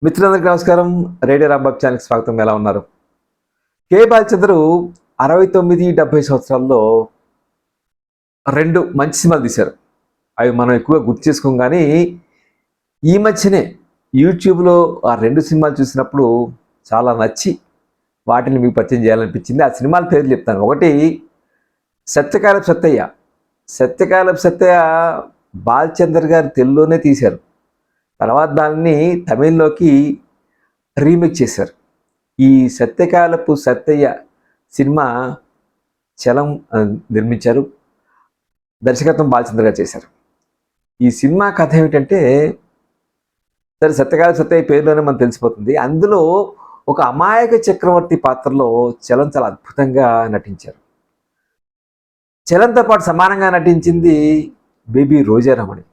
మిత్రులందరికీ నమస్కారం. రేడియో రాంబాబు ఛానల్కి స్వాగతం. ఎలా ఉన్నారు? కే బాలచంద్రు 69, 70 సంవత్సరాల్లో 2 మంచి సినిమాలు తీశారు. అవి మనం ఎక్కువగా గుర్తు చేసుకోం కానీ ఈ మధ్యనే యూట్యూబ్లో ఆ 2 సినిమాలు చూసినప్పుడు చాలా నచ్చి వాటిని మీకు పరిచయం చేయాలనిపించింది. ఆ సినిమాల పేర్లు చెప్తాను. ఒకటి సత్యకాలపు సత్తయ్య. సత్యకాలపు సత్తయ్య బాలచందర్ గారు తెలుగులోనే తీశారు. తర్వాత దాన్ని తమిళ్లోకి రీమేక్ చేశారు. ఈ సత్యకాలపు సత్తయ్య సినిమా చలం నిర్మించారు. దర్శకత్వం బాలచంద్ర గారు చేశారు. ఈ సినిమా కథ ఏమిటంటే, సరే సత్యకాలపు సత్తయ్య పేరులోనే మనకు తెలిసిపోతుంది. అందులో ఒక అమాయక చక్రవర్తి పాత్రలో చలం చాలా అద్భుతంగా నటించారు. చలంతో పాటు సమానంగా నటించింది బేబీ రోజారమణి.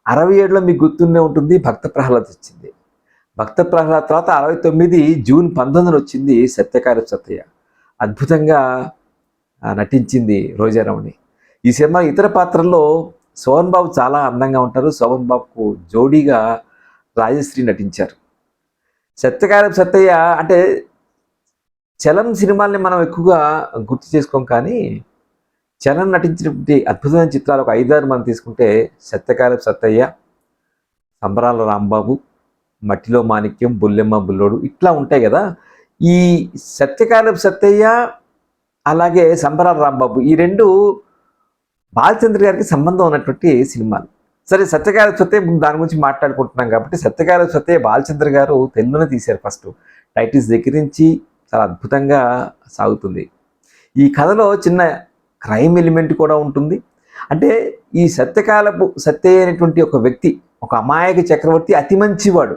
67లో మీకు గుర్తుండే ఉంటుంది, భక్త ప్రహ్లాద్ వచ్చింది. భక్త ప్రహ్లాద్ తర్వాత 69 జూన్ 19 వచ్చింది సత్యకాలపు సత్తయ్య. అద్భుతంగా నటించింది రోజారమణి. ఈ సినిమా ఇతర పాత్రల్లో శోభన్ బాబు చాలా అందంగా ఉంటారు. శోభన్ బాబుకు జోడీగా రాజశ్రీ నటించారు. సత్యకాలపు సత్తయ్య అంటే చలం సినిమాల్ని మనం ఎక్కువగా గుర్తు చేసుకోం కానీ చలం నటించినటువంటి అద్భుతమైన చిత్రాలు ఒక 5-6 మనం తీసుకుంటే సత్యకాలపు సత్తయ్య, సంబరాల రాంబాబు, మట్టిలో మాణిక్యం, బుల్లెమ్మ బుల్లోడు ఇట్లా ఉంటాయి కదా. ఈ సత్యకాలపు సత్తయ్య అలాగే సంబరాల రాంబాబు ఈ 2 బాలచంద్ర గారికి సంబంధం ఉన్నటువంటి సినిమాలు. సరే సత్యకాలపు సత్తయ్య దాని గురించి మాట్లాడుకుంటున్నాం కాబట్టి సత్యకాలపు సత్తయ్య బాలచంద్ర గారు తెలుగులోనే తీశారు. ఫస్ట్ టైటిల్స్ దగ్గర నుంచి చాలా అద్భుతంగా సాగుతుంది. ఈ కథలో చిన్న క్రైమ్ ఎలిమెంట్ కూడా ఉంటుంది. అంటే ఈ సత్యకాలపు సత్తయ్య అనేటువంటి ఒక వ్యక్తి, ఒక అమాయక చక్రవర్తి, అతి మంచివాడు.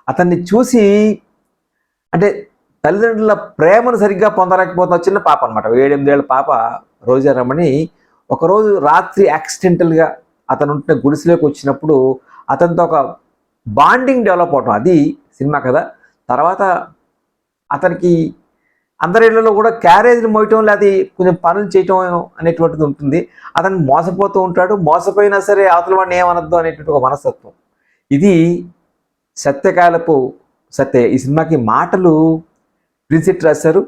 అతన్ని చూసి అంటే తల్లిదండ్రుల ప్రేమను సరిగ్గా పొందలేకపోతున్న చిన్న పాప అనమాట, 7-8 ఏళ్ల పాప రోజారమణి ఒకరోజు రాత్రి యాక్సిడెంటల్గా అతను ఉంటున్న గుడిసెలోకి వచ్చినప్పుడు అతనితో ఒక బాండింగ్ డెవలప్ అవటం, అది సినిమా కదా. తర్వాత అతనికి అందరిళ్లలో కూడా క్యారేజ్ని మోయటం లేదా కొంచెం పనులు చేయటం అనేటువంటిది ఉంటుంది. అతను మోసపోతూ ఉంటాడు. మోసపోయినా సరే అవతల వాడిని ఏమనొద్దు అనేటువంటి ఒక మనస్తత్వం. ఇది సత్యకాలపు సత్తయ్య. ఈ సినిమాకి మాటలు ప్రిన్సిట్ రాశారు.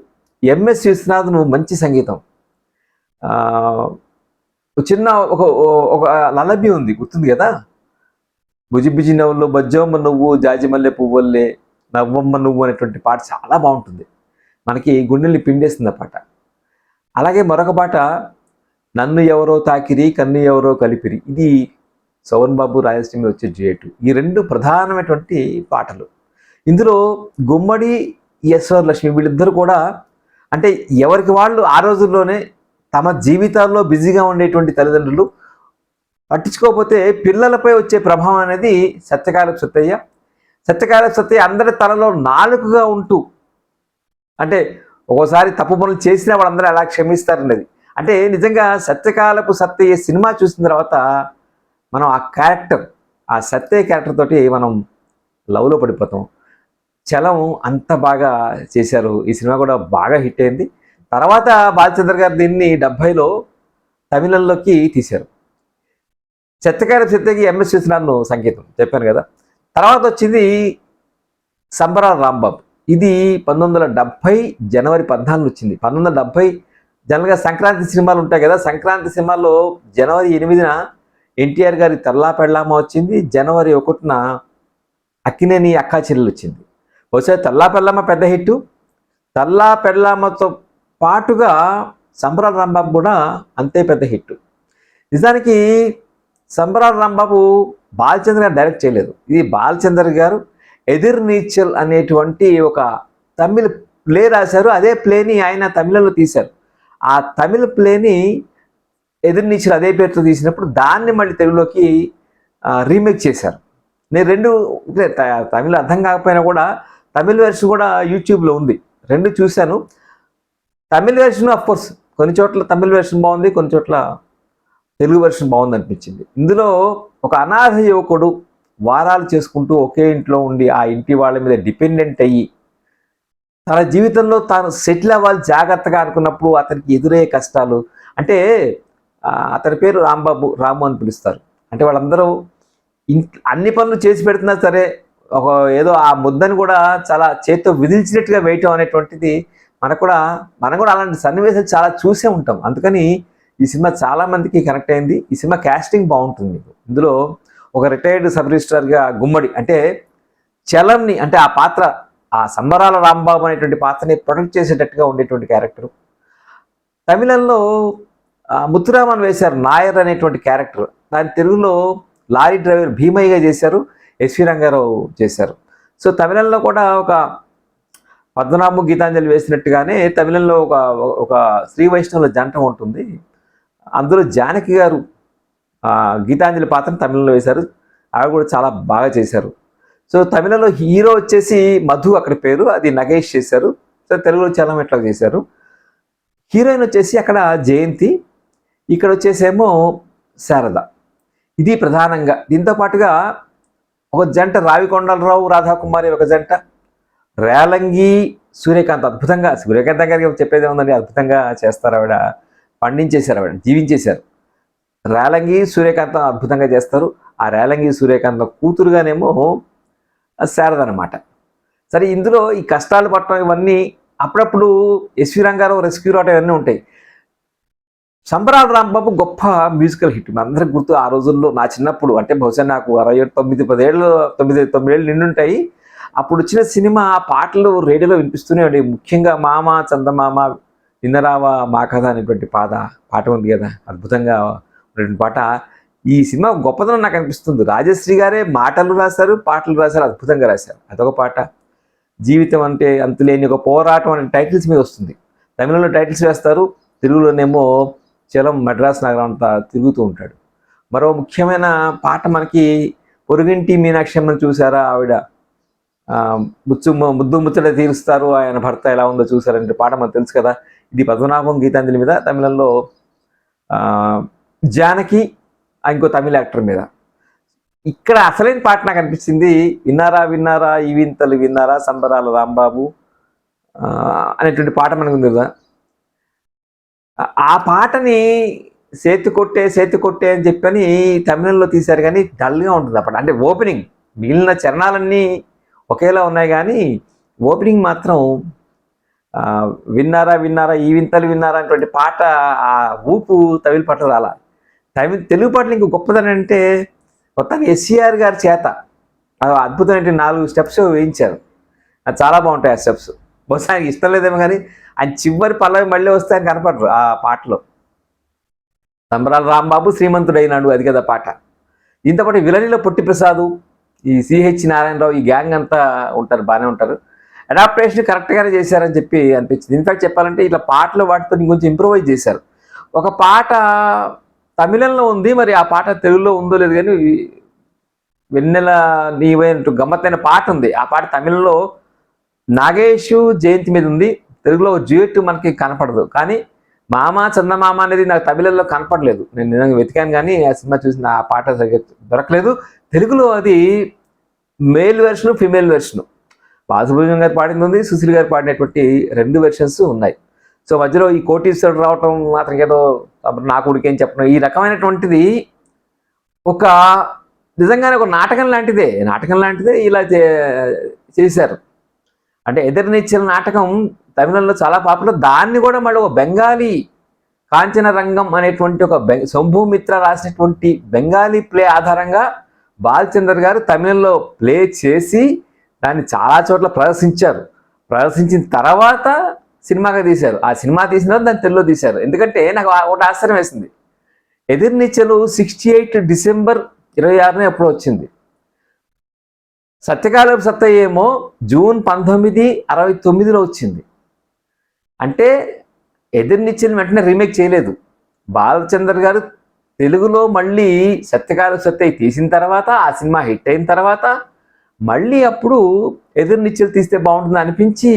ఎంఎస్ విశ్వనాథన్ మంచి సంగీతం. చిన్న ఒక లలబీ ఉంది, గుర్తుంది కదా. బుజిబుజి నవ్వుల్లో బజ్జమ్మ నువ్వు జాజిమల్లె పువ్వుల్లే నవ్వమ్మ నువ్వు అనేటువంటి పాట చాలా బాగుంటుంది. మనకి గుండెల్ని పిండేస్తుంది ఆ పాట. అలాగే మరొక పాట నన్ను ఎవరో తాకిరి కన్ను ఎవరో కలిపిరి, ఇది శోభన్ బాబు రాజశ్రీ వచ్చే డ్యూయెట్. ఈ 2 ప్రధానమైనటువంటి పాటలు. ఇందులో గుమ్మడి ఈశ్వర్ లక్ష్మి వీళ్ళిద్దరూ కూడా అంటే ఎవరికి వాళ్ళు ఆ రోజుల్లోనే తమ జీవితాల్లో బిజీగా ఉండేటువంటి తల్లిదండ్రులు పట్టించుకోకపోతే పిల్లలపై వచ్చే ప్రభావం అనేది సత్యకాలపు సత్తయ్య. సత్యకాలపు సత్తయ్య అందరి తలలో నాలుకగా ఉంటూ, అంటే ఒక్కోసారి తప్పు పనులు చేసినా వాళ్ళందరూ ఎలా క్షమిస్తారనేది. అంటే నిజంగా సత్యకాలపు సత్తయ్య సినిమా చూసిన తర్వాత మనం ఆ క్యారెక్టర్, ఆ సత్తయ్య క్యారెక్టర్ తోటి మనం లవ్లో పడిపోతాం. చలం అంత బాగా చేశారు. ఈ సినిమా కూడా బాగా హిట్ అయింది. తర్వాత బాలచంద్ర గారు దీన్ని 70లో తమిళంలోకి తీశారు. సత్యకాలపు సత్తయ్యకి ఎంఎస్ విశ్వనాథన్ సంగీతం చెప్పాను కదా. తర్వాత వచ్చింది సంబరాల రాంబాబు. ఇది 1970 జనవరి 14 వచ్చింది. 1970 జనరల్గా సంక్రాంతి సినిమాలు ఉంటాయి కదా. సంక్రాంతి సినిమాల్లో జనవరి 8న ఎన్టీఆర్ గారి తల్లా పెళ్ళామ వచ్చింది. జనవరి 1న అక్కినేని అక్కా చెల్లెలు వచ్చింది. ఒకసారి తల్లా పెళ్ళామ పెద్ద హిట్టు. తల్లా పెళ్ళామతో పాటుగా సంబరాల రాంబాబు కూడా అంతే పెద్ద హిట్టు. నిజానికి సంబరాల రాంబాబు బాలచంద్ర గారు డైరెక్ట్ చేయలేదు. ఇది బాలచంద్ర గారు ఎదిర్ నీచల్ అనేటువంటి ఒక తమిళ ప్లే రాశారు. అదే ప్లేని ఆయన తమిళంలో తీశారు. ఆ తమిళ ప్లేని ఎదిర్ నీచల్ అదే పేరుతో తీసినప్పుడు దాన్ని మళ్ళీ తెలుగులోకి రీమేక్ చేశారు. నేను 2 తమిళ అర్థం కాకపోయినా కూడా తమిళ వెర్షన్ కూడా యూట్యూబ్లో ఉంది, 2 చూశాను. తమిళ వెర్షన్ అఫ్కోర్స్ కొన్ని చోట్ల తమిళ వెర్షన్ బాగుంది, కొన్ని చోట్ల తెలుగు వెర్షన్ బాగుంది అనిపించింది. ఇందులో ఒక అనాథ యువకుడు వారాలు చేసుకుంటూ ఒకే ఇంట్లో ఉండి ఆ ఇంటి వాళ్ళ మీద డిపెండెంట్ అయ్యి తన జీవితంలో తాను సెటిల్ అవ్వాలి జాగ్రత్తగా అనుకున్నప్పుడు అతనికి ఎదురయ్యే కష్టాలు. అంటే అతని పేరు రాంబాబు, రాము అని పిలుస్తారు. అంటే వాళ్ళందరూ అన్ని పనులు చేసి పెడుతున్నా సరే ఒక ఏదో ఆ ముద్దని కూడా చాలా చేత్తో విదిల్చినట్టుగా వేయటం అనేటువంటిది మనం కూడా అలాంటి సన్నివేశాలు చాలా చూసే ఉంటాం. అందుకని ఈ సినిమా చాలా మందికి కనెక్ట్ అయింది. ఈ సినిమా క్యాస్టింగ్ బాగుంటుంది. మీకు ఇందులో ఒక రిటైర్డ్ సబ్ రిజిస్ట్రార్గా గుమ్మడి అంటే చలంని అంటే ఆ పాత్ర ఆ సంబరాల రాంబాబు అనేటువంటి పాత్రని ప్రొటెక్ట్ చేసేటట్టుగా ఉండేటువంటి క్యారెక్టర్. తమిళంలో ముత్తురామన్ వేశారు నాయర్ అనేటువంటి క్యారెక్టర్. దాని తెలుగులో లారీ డ్రైవర్ భీమయ్యగా చేశారు, ఎస్వి రంగారావు చేశారు. సో తమిళంలో కూడా ఒక పద్మనాభం గీతాంజలి వేసినట్టుగానే తమిళంలో ఒక ఒక శ్రీ వైష్ణవుల జంట ఉంటుంది. అందులో జానకి గారు గీతాంజలి పాత్రను తమిళంలో వేశారు. ఆవిడ కూడా చాలా బాగా చేశారు. సో తమిళంలో హీరో వచ్చేసి మధు అక్కడ పేరు, అది నగేష్ చేశారు. సో తెలుగులో చలం ఎట్లా చేశారు. హీరోయిన్ వచ్చేసి అక్కడ జయంతి, ఇక్కడ వచ్చేసేమో శారద. ఇది ప్రధానంగా. దీంతో పాటుగా ఒక జంట రావికొండలరావు రాధాకుమారి ఒక జంట, రేలంగి సూర్యకాంత్ అద్భుతంగా, సూర్యకాంత్ గారికి చెప్పేది ఉందండి, అద్భుతంగా చేస్తారు. ఆవిడ పండించేశారు, ఆవిడ జీవించేశారు. రేలంగి సూర్యకాంత్ అద్భుతంగా చేస్తారు. ఆ రేలంగి సూర్యకాంత్ కూతురుగానేమో శారద అనమాట. సరే, ఇందులో ఈ కష్టాలు పట్టడం ఇవన్నీ అప్పుడప్పుడు ఎస్వి రంగారావు రెస్క్యూ రావడం ఇవన్నీ ఉంటాయి. సంబరాల రాంబాబు గొప్ప మ్యూజికల్ హిట్. మీ అందరికి గుర్తు. ఆ రోజుల్లో నా చిన్నప్పుడు అంటే బహుశా నాకు 9 ఏళ్ళు నిండుంటాయి. అప్పుడు వచ్చిన సినిమా పాటలు రేడియోలో వినిపిస్తూనే ఉండేవి. ముఖ్యంగా మామ చందమామ విన్నరావా మా కథ అనేటువంటి పాట ఉంది కదా, అద్భుతంగా ఉన్నటువంటి పాట. ఈ సినిమా గొప్పదనం నాకు అనిపిస్తుంది. రాజశ్రీ గారే మాటలు రాశారు, పాటలు రాశారు, అద్భుతంగా రాశారు. అదొక పాట. జీవితం అంటే అంతులేని ఒక పోరాటం అనే టైటిల్స్ మీద వస్తుంది. తమిళంలో టైటిల్స్ వేస్తారు, తెలుగులోనేమో చలం మద్రాస్ నగరం అంతా తిరుగుతూ ఉంటాడు. మరో ముఖ్యమైన పాట మనకి పొరుగింటి మీనాక్షమ్మని చూసారా, ఆవిడ ముద్దు ముచ్చట తీరుస్తారు ఆయన భర్త ఎలా ఉందో చూసారంటే పాట మనకు తెలుసు కదా. ఇది పద్మనాభం గీతాంజలి మీద, తమిళంలో జానకి ఇంకో తమిళ యాక్టర్ మీద. ఇక్కడ అసలైన పాట నాకు అనిపించింది విన్నారా విన్నారా ఈ వింతలు విన్నారా సంబరాల రాంబాబు అనేటువంటి పాట మనకు ఉంది కదా. ఆ పాటని సేతు కొట్టే అని చెప్పని తమిళంలో తీశారు, కానీ డల్గా ఉంటుంది ఆ పాట. అంటే ఓపెనింగ్, మిగిలిన చరణాలన్నీ ఒకేలా ఉన్నాయి కానీ ఓపెనింగ్ మాత్రం విన్నారా విన్నారా ఈ వింతలు విన్నారా అనేటువంటి పాట ఆ ఊపు తమిళ పాటలు రాలా. తెలుగు పాటలు ఇంకో గొప్పదని అంటే మొత్తానికి ఎస్సీఆర్ గారి చేత అద్భుతమైన 4 స్టెప్స్ వేయించారు. అది చాలా బాగుంటాయి ఆ స్టెప్స్. బహుశా ఆయనకి ఇష్టం లేదేమో కానీ ఆయన చివరి పల్లవి మళ్ళీ వస్తే ఆయన కనపడరు ఆ పాటలో. సంబరాల రాంబాబు శ్రీమంతుడైనాడు, అది కదా పాట. దీంతో పాటు విలనిలో పొట్టి ప్రసాదు, ఈ సిహెచ్ నారాయణరావు, ఈ గ్యాంగ్ అంతా ఉంటారు, బాగానే ఉంటారు. అడాప్టేషన్ కరెక్ట్గానే చేశారని చెప్పి అనిపించింది. ఇన్ఫాక్ట్ చెప్పాలంటే ఇట్లా పాటలు వాటితో ఇంకొంచెం ఇంప్రూవైజ్ చేశారు. ఒక పాట తమిళంలో ఉంది, మరి ఆ పాట తెలుగులో ఉందో లేదు కానీ వెన్నెల నీవైనట్టు గమ్మత్తైన పాట ఉంది. ఆ పాట తమిళంలో నాగేష్ జయంతి మీద ఉంది. తెలుగులో డ్యూయెట్ మనకి కనపడదు, కానీ మామ చందమామ అనేది నాకు తమిళంలో కనపడలేదు. నేను నిజంగా వెతికాను కానీ ఆ సినిమా చూసిన ఆ పాట దొరకలేదు. తెలుగులో అది male version, female version. Balasubrahmanyam గారు పాడింది ఉంది, సుశీల్ గారు పాడినటువంటి 2 వెర్షన్స్ ఉన్నాయి. సో మధ్యలో ఈ కోటీశ్వరుడు రావటం మాత్రం ఏదో నాకు ఉడికేం చెప్పడం, ఈ రకమైనటువంటిది ఒక నిజంగానే ఒక నాటకం లాంటిదే ఇలా చేశారు. అంటే ఎదురునిచ్చిన నాటకం తమిళంలో చాలా పాపులర్. దాన్ని కూడా మళ్ళీ ఒక బెంగాలీ కాంచన రంగం అనేటువంటి ఒక శంభుమిత్ర రాసినటువంటి బెంగాలీ ప్లే ఆధారంగా బాలచందర్ గారు తమిళంలో ప్లే చేసి దాన్ని చాలా చోట్ల ప్రదర్శించిన తర్వాత సినిమాగా తీశారు. ఆ సినిమా తీసిన తర్వాత దాన్ని తెలుగులో తీశారు. ఎందుకంటే నాకు ఒకటి ఆశ్చర్యం వేసింది. ఎదిర్నిచ్చలు 68 డిసెంబర్ 26 ఎప్పుడో వచ్చింది. సత్యకాలపు సత్తయ్య ఏమో జూన్ 1969లో వచ్చింది. అంటే ఎదిర్నిచ్చలు వెంటనే రీమేక్ చేయలేదు. బాలచందర్ గారు తెలుగులో మళ్ళీ సత్యకాలపు సత్తయ్య తీసిన తర్వాత, ఆ సినిమా హిట్ అయిన తర్వాత మళ్ళీ అప్పుడు ఎదిర్నిచ్చలు తీస్తే బాగుంటుంది అనిపించి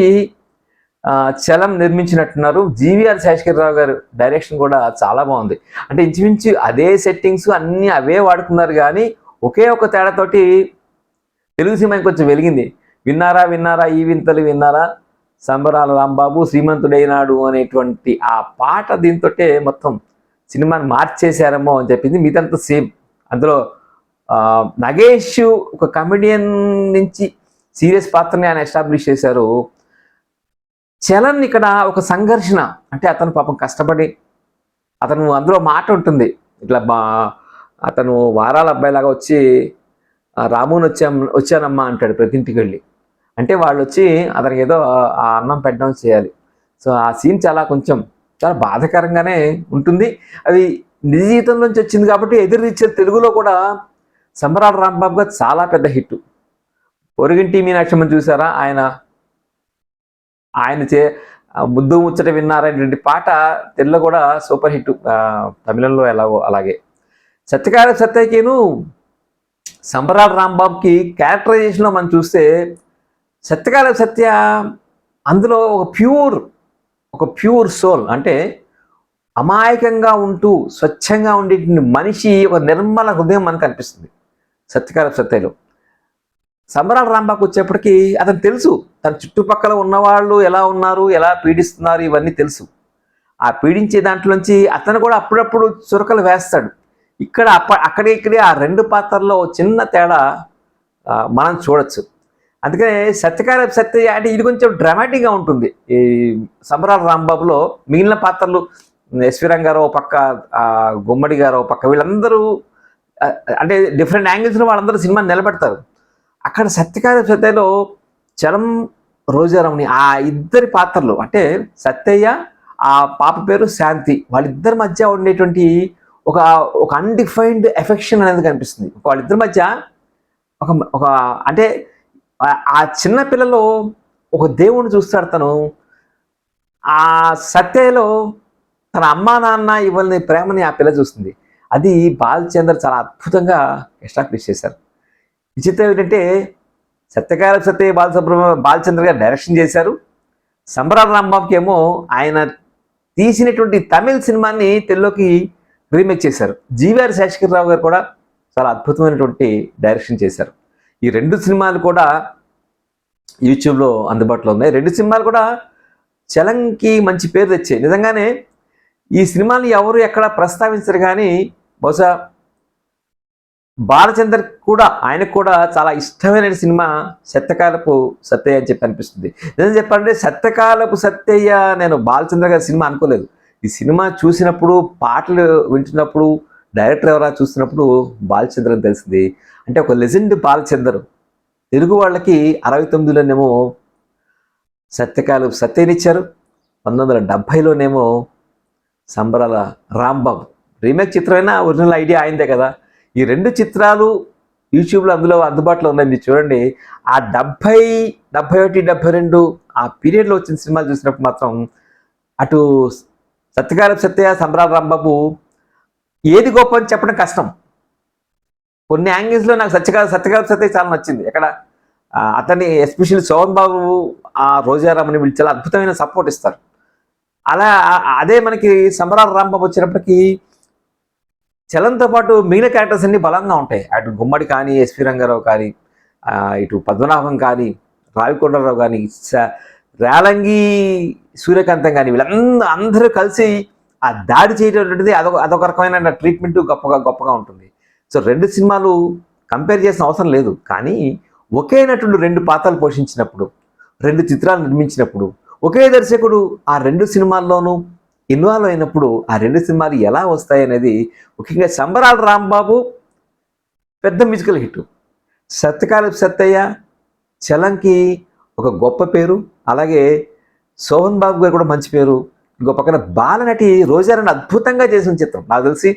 చలం నిర్మించినట్టున్నారు. జీవీఆర్ శేషగిరిరావు గారు డైరెక్షన్ కూడా చాలా బాగుంది. అంటే ఇంచుమించు అదే సెట్టింగ్స్ అన్నీ అవే వాడుకున్నారు, కానీ ఒకే ఒక తేడాతోటి తెలుగు సినిమా కొంచెం వెలిగింది. విన్నారా ఈ వింతలు విన్నారా సంబరాల రాంబాబు శ్రీమంతుడైనాడు అనేటువంటి ఆ పాట దీంతో మొత్తం సినిమాని మార్చేశారేమో అని చెప్పింది. మిగతా సేమ్. అందులో నగేష్ ఒక కమెడియన్ నుంచి సీరియస్ పాత్రని ఆయన ఎస్టాబ్లిష్ చేశారు. చలన్ ఇక్కడ ఒక సంఘర్షణ, అంటే అతను పాపం కష్టపడి అతను అందులో మాట ఉంటుంది ఇట్లా అతను వారాల అబ్బాయిలాగా వచ్చి రాముని వచ్చానమ్మా అంటాడు ప్రతి ఇంటికి వెళ్ళి. అంటే వాళ్ళు వచ్చి అతనికి ఏదో ఆ అన్నం పెట్టడం చేయాలి. సో ఆ సీన్ చాలా బాధాకరంగానే ఉంటుంది. అవి నిజ జీవితం నుంచి వచ్చింది కాబట్టి ఎదురునిచ్చే తెలుగులో కూడా సంబరాల రాంబాబు గారు చాలా పెద్ద హిట్. పొరుగింటి మీనాక్షమ్మని చూసారా, ఆయన ముద్దు ముచ్చట విన్నారనేటువంటి పాట తెలుగులో కూడా సూపర్ హిట్, తమిళంలో ఎలాగో అలాగే. సత్యకాల సత్యకిను సంబరాల రాంబాబుకి క్యారెక్టరైజేషన్లో మనం చూస్తే సత్యకాల సత్య అందులో ఒక ప్యూర్ సోల్, అంటే అమాయకంగా ఉంటూ స్వచ్ఛంగా ఉండే మనిషి, ఒక నిర్మల హృదయం మనకు అనిపిస్తుంది సత్యకాల సత్యలో. సంబరాల రాంబాబుకి వచ్చేప్పటికీ అతను తెలుసు తన చుట్టుపక్కల ఉన్నవాళ్ళు ఎలా ఉన్నారు, ఎలా పీడిస్తున్నారు, ఇవన్నీ తెలుసు. ఆ పీడించే దాంట్లోంచి అతను కూడా అప్పుడప్పుడు చురకలు వేస్తాడు. ఇక్కడే ఆ రెండు పాత్రల్లో చిన్న తేడా మనం చూడొచ్చు. అందుకనే సత్యకాల సత్య అంటే ఇది కొంచెం డ్రామాటిక్గా ఉంటుంది. ఈ సంబరాల రాంబాబులో మిగిలిన పాత్రలు ఎస్వి రంగారావు పక్క, గుమ్మడి గారు పక్క, వీళ్ళందరూ అంటే డిఫరెంట్ యాంగిల్స్లో వాళ్ళందరూ సినిమాని నిలబెడతారు. అక్కడ సత్యకాల సత్యలో చలం రోజారమణి ఆ ఇద్దరి పాత్రలు, అంటే సత్యయ్య ఆ పాప పేరు శాంతి, వాళ్ళిద్దరి మధ్య ఉండేటువంటి ఒక అన్డిఫైన్డ్ ఎఫెక్షన్ అనేది కనిపిస్తుంది. వాళ్ళిద్దరి మధ్య ఒక అంటే ఆ చిన్న పిల్లలో ఒక దేవుణ్ణి చూస్తాడు తను. ఆ సత్యలో తన అమ్మా నాన్న ఇవ్వని ప్రేమని ఆ పిల్ల చూస్తుంది. అది బాలచంద్ర చాలా అద్భుతంగా ఎస్టాబ్లిష్ చేశారు. విచిత్రం ఏంటంటే సత్యకాల సత్య బాలచంద్ర గారు డైరెక్షన్ చేశారు. సంబరాల రాంబాబుకి ఏమో ఆయన తీసినటువంటి తమిళ సినిమాని తెలుగులోకి రీమేక్ చేశారు. జీవీఆర్ శేషగిరిరావు గారు కూడా చాలా అద్భుతమైనటువంటి డైరెక్షన్ చేశారు. ఈ రెండు సినిమాలు కూడా యూట్యూబ్లో అందుబాటులో ఉన్నాయి. రెండు సినిమాలు కూడా చలంకి మంచి పేరు తెచ్చాయి. నిజంగానే ఈ సినిమాని ఎవరు ఎక్కడ ప్రస్తావించరు, కానీ బహుశా బాలచందర్ కూడా ఆయనకు కూడా చాలా ఇష్టమైన సినిమా సత్యకాలపు సత్తయ్య అని చెప్పి అనిపిస్తుంది. నిజం చెప్పాలంటే సత్యకాలపు సత్తయ్య నేను బాలచంద్ర గారి సినిమా అనుకోలేదు. ఈ సినిమా చూసినప్పుడు, పాటలు వింటున్నప్పుడు, డైరెక్టర్ ఎవరా చూసినప్పుడు బాలచంద్ర అని తెలిసింది. అంటే ఒక లెజెండ్ బాలచందర్. తెలుగు వాళ్ళకి 69లోనేమో సత్యకాలపు సత్తయ్యనిచ్చారు, 1970లోనేమో సంబరాల రాంబాబు. రీమేక్ చిత్రమైనా ఒరిజినల్ ఐడియా అయిందే కదా. ఈ రెండు చిత్రాలు యూట్యూబ్లో అందులో అందుబాటులో ఉన్నాయి, మీరు చూడండి. ఆ 70, 71, 72 ఆ పీరియడ్లో వచ్చిన సినిమాలు చూసినప్పుడు మాత్రం అటు సత్యకాలపు సత్య, సంబరాల రాంబాబు ఏది గొప్ప అని చెప్పడం కష్టం. కొన్ని యాంగిల్స్లో నాకు సత్యకాలపు సత్య చాలా నచ్చింది. అతన్ని ఎస్పెషల్లీ సోహన్ బాబు, ఆ రోజారామని వీళ్ళు చాలా అద్భుతమైన సపోర్ట్ ఇస్తారు. అదే మనకి సంబరాల రాంబాబు వచ్చినప్పటికీ చలంతో పాటు మిగిలిన క్యారెక్టర్స్ అన్ని బలంగా ఉంటాయి. అటు గుమ్మడి కానీ, ఎస్వి రంగారావు కానీ, ఇటు పద్మనాభం కానీ, రావికొండరావు కానీ, రేలంగి సూర్యకాంతం కానీ, వీళ్ళందరూ కలిసి ఆ దాడి చేయడం అనేది అదొక రకమైన ట్రీట్మెంట్ గొప్పగా ఉంటుంది. సో రెండు సినిమాలు కంపేర్ చేసిన అవసరం లేదు, కానీ ఒకే నటుడు రెండు పాత్రలు పోషించినప్పుడు, రెండు చిత్రాలు నిర్మించినప్పుడు, ఒకే దర్శకుడు ఆ రెండు సినిమాల్లోనూ ఇన్వాల్వ్ అయినప్పుడు ఆ రెండు సినిమాలు ఎలా వస్తాయి అనేది, ముఖ్యంగా సంబరాల రాంబాబు పెద్ద మ్యూజికల్ హిట్, సత్యకాలపు సత్తయ్య చలంకి ఒక గొప్ప పేరు, అలాగే సోహన్ బాబు గారు కూడా మంచి పేరు. ఇంకో పక్కన బాలనటి రోజారాని అద్భుతంగా చేసిన చిత్రం, నాకు తెలిసి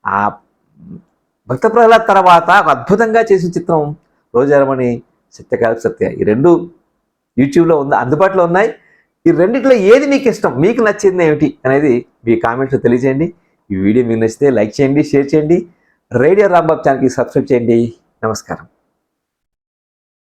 ఆ భక్త ప్రహ్లాద్ తర్వాత ఒక అద్భుతంగా చేసిన చిత్రం రోజారమణి, సత్యకాలపు సత్య. ఈ రెండు యూట్యూబ్లో అందుబాటులో ఉన్నాయి. ఈ రెండిట్లో ఏది మీకు ఇష్టం, మీకు నచ్చింది ఏమిటి అనేది మీ కామెంట్స్లో తెలియజేయండి. ఈ వీడియో మీకు నచ్చితే లైక్ చేయండి, షేర్ చేయండి. రేడియో రాంబాబు ఛానల్కి సబ్స్క్రైబ్ చేయండి. నమస్కారం.